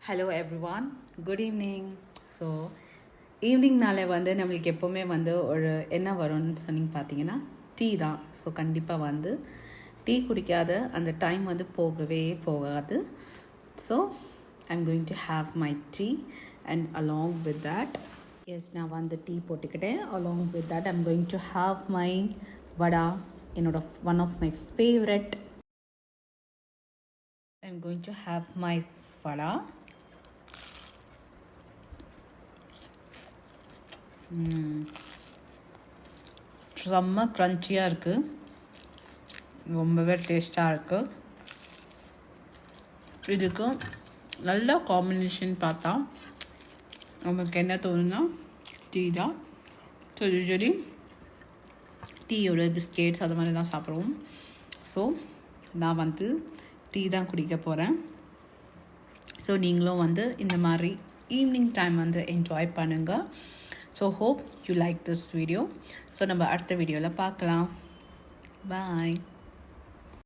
Hello everyone, good evening. So ஈவினிங்னாலே வந்து நம்மளுக்கு எப்போவுமே வந்து ஒரு என்ன வரும்னு சொன்னீங்க பார்த்தீங்கன்னா டீ தான். ஸோ கண்டிப்பாக வந்து டீ குடிக்காத அந்த டைம் வந்து போகவே போகாது. So I'm going to have my tea and along with that நான் வந்து டீ போட்டுக்கிட்டேன். Along with that I'm going to have my vada, என்னோட one of my favourite. I'm going to have my vada. செம்ம க்ரன்ச்சியாக இருக்குது, ரொம்பவே டேஸ்ட்டாக இருக்குது. இதுக்கு நல்ல காம்பினேஷன் பார்த்தா நமக்கு என்ன தோணுன்னா டீ தான். ஸோ யூஸ்வலி டீயோட பிஸ்கெட்ஸ் அது மாதிரி தான் சாப்பிடுவோம். ஸோ நான் வந்து டீ தான் குடிக்க போகிறேன். ஸோ நீங்களும் வந்து இந்த மாதிரி ஈவினிங் டைம் வந்து என்ஜாய் பண்ணுங்கள். So hope you like this video. So நம்ம அடுத்த வீடியோவில் பார்க்கலாம். பாய்.